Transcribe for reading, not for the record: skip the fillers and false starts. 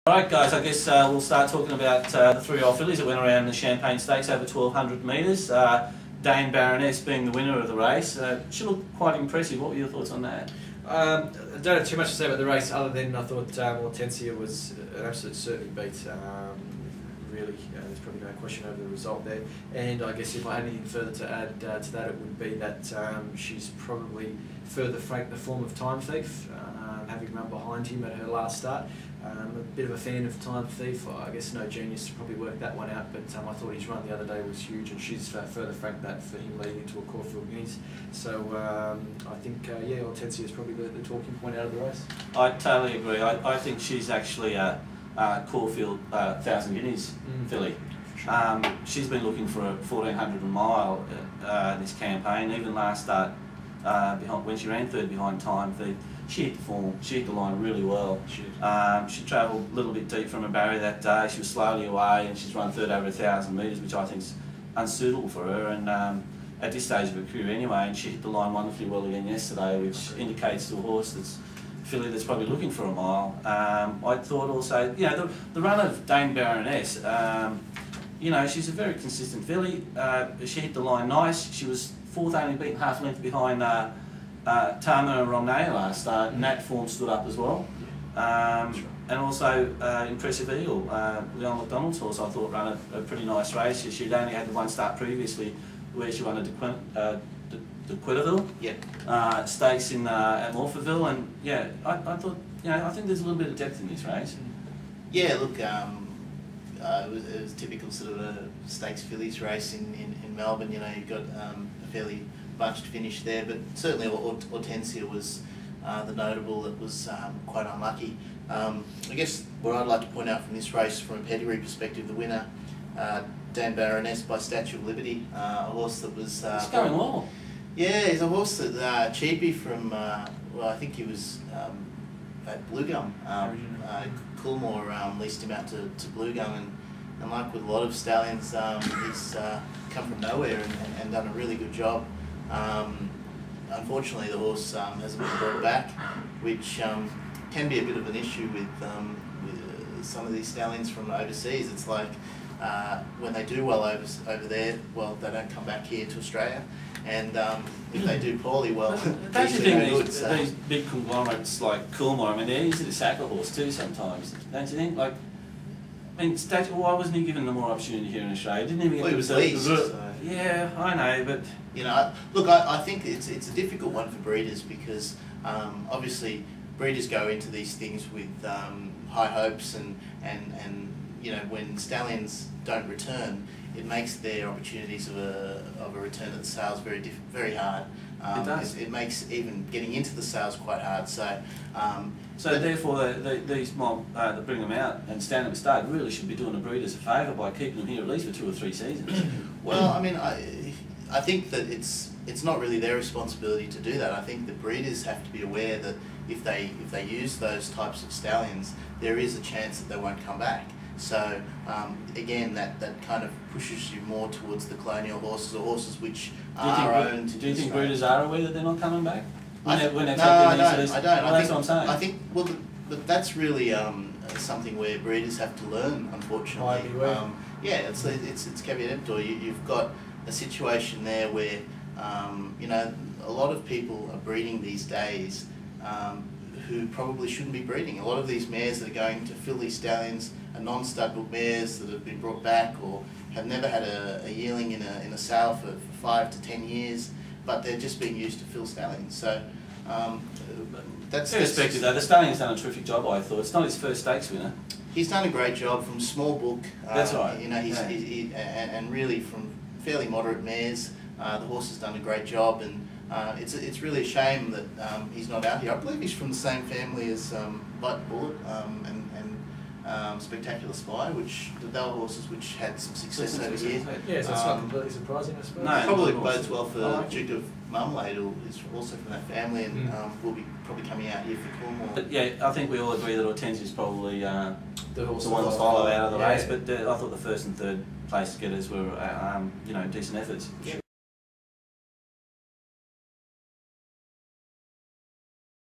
Alright guys, I guess we'll start talking about the three-year-old fillies that went around the Champagne Stakes over 1200 metres. Dane Baroness being the winner of the race. She looked quite impressive. What were your thoughts on that? I don't have too much to say about the race other than I thought Hortensia was an absolute certainty beat. Really, there's probably no question over the result there. And I guess if I had anything further to add to that, it would be that she's probably further franked the form of Time Thief, having run behind him at her last start. A bit of a fan of Time Thief. I guess no genius to probably work that one out, but I thought his run the other day was huge, and she's further franked that for him leading into a Caulfield Guineas. So I think, yeah, Hortensia is probably the talking point out of the race. I totally agree. I think she's actually a Caulfield 1000 Guineas filly. She's been looking for a 1400 mile this campaign. Even last start, when she ran third behind Time Thief, she hit the form. She hit the line really well. She travelled a little bit deep from a barrier that day. She was slowly away, and she's run third over 1000 metres, which I think is unsuitable for her. And at this stage of her career anyway, and she hit the line wonderfully well again yesterday, which indicates to a horse that's filly that's probably looking for a mile. I thought also, you know, the run of Dane Baroness. You know, she's a very consistent filly. She hit the line nice. She was fourth, only beaten half length behind Tama and Romney last start, and that form stood up as well. And also Impressive Eagle, Leon McDonald's horse, I thought ran a pretty nice race. She'd only had the one start previously where she won a Quitterville stakes in at Morpheville, and yeah, I thought, you know, I think there's a little bit of depth in this race. Yeah, look, it was typical sort of a stakes fillies race in Melbourne. You know, you've got a fairly bunched finish there, but certainly Hortensia was the notable that was quite unlucky. I guess what I'd like to point out from this race, from a pedigree perspective, the winner, Dane Baroness by Statue of Liberty, a horse that was... it's going well. Yeah, he's a horse that Cheapy from, well, I think he was at Blue Gum. Coolmore leased him out to Blue Gum, and like with a lot of stallions, he's come from nowhere and done a really good job. Unfortunately, the horse hasn't been brought back, which can be a bit of an issue with some of these stallions from overseas. It's like when they do well over there, well, they don't come back here to Australia, and if they do poorly, well, don't you think these big conglomerates like Coolmore, I mean, they're easy to sack a horse too sometimes, don't you think? Like, I mean, why wasn't he given the more opportunity here in Australia? Didn't even get he was leased. So. Yeah, I know, but you know, look, I think it's a difficult one for breeders because obviously breeders go into these things with high hopes, and you know, when stallions don't return, it makes their opportunities of a return at the sales very hard. It does. It makes even getting into the sales quite hard. So. So therefore, these mob that bring them out and stand at the start really should be doing the breeders a favour by keeping them here at least for 2 or 3 seasons. Well, I mean, I think that it's not really their responsibility to do that. I think the breeders have to be aware that if they use those types of stallions, there is a chance that they won't come back. So again, that kind of pushes you more towards the colonial horses, or horses which are owned. Do you think breeders are aware that they're not coming back? No, I don't. Well, that's what I'm saying. I think, well, but that's really something where breeders have to learn, unfortunately. Yeah, it's caveat emptor. You've got a situation there where you know, a lot of people are breeding these days who probably shouldn't be breeding. A lot of these mares that are going to fill these stallions are non-stud book mares that have been brought back or have never had a yearling in a sale for 5 to 10 years. But they're just being used to fill stallions. So that's irrespective though. The stallion's done a terrific job, I thought. It's not his first stakes winner. He's done a great job from small book. That's right. You know, and really from fairly moderate mares. The horse has done a great job, and it's really a shame that he's not out here. I believe he's from the same family as Light Bullet and Spectacular Spy, which they were horses which had some success over here. Yeah, so it's not completely surprising, I suppose. No, probably bodes well for Duke of Marmalade, who is also from that family, and will be probably coming out here for Coolmore. But yeah, I think we all agree that Hortensia is probably the one to follow out of the race. But I thought the first and third place getters were you know, decent efforts. Yeah.